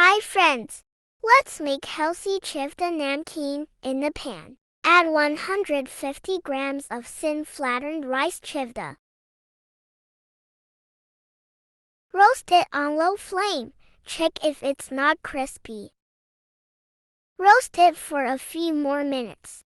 Hi friends! Let's make healthy Chivda Namkeen in the pan. Add 150 grams of thin flattened rice chivda. Roast it on low flame. Check if it's not crispy. Roast it for a few more minutes.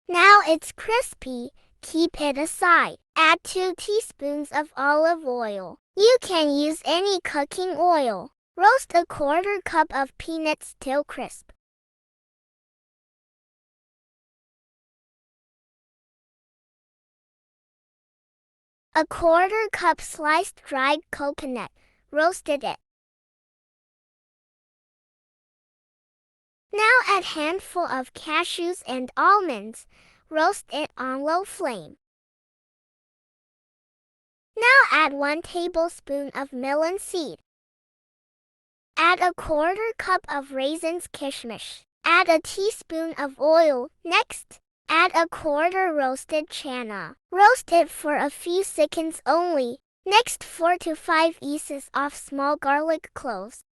Now it's crispy, keep it aside. Add 2 teaspoons of olive oil. You can use any cooking oil. Roast a 1/4 cup of peanuts till crisp. A 1/4 cup sliced dried coconut. Roasted it. Now add handful of cashews and almonds. Roast it on low flame. Now add 1 tablespoon of melon seed. Add a 1/4 cup of raisins kishmish. Add a teaspoon of oil. Next, add a 1/4 roasted chana. Roast it for a few seconds only. Next, 4 to 5 pieces of small garlic cloves.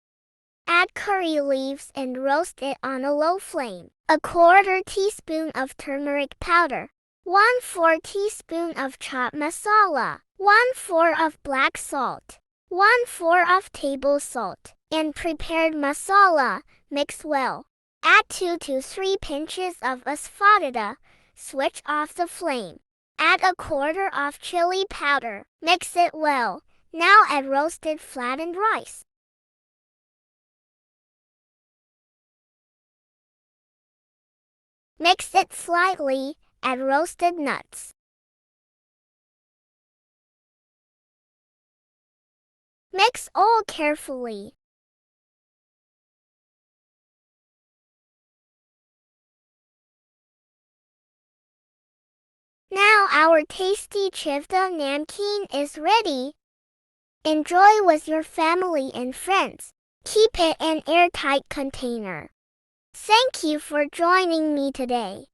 Add curry leaves and roast it on a low flame. A 1/4 teaspoon of turmeric powder. 1/4 teaspoon of chaat masala. 1/4 of black salt. 1/4 of table salt. And prepared masala. Mix well. Add 2 to 3 pinches of Asfotida. Switch off the flame. Add a 1/4 of chili powder. Mix it well. Now add roasted flattened rice. Mix it slightly. Add roasted nuts. Mix all carefully. Now our tasty Chivda Namkeen is ready. Enjoy with your family and friends. Keep it in an airtight container. Thank you for joining me today.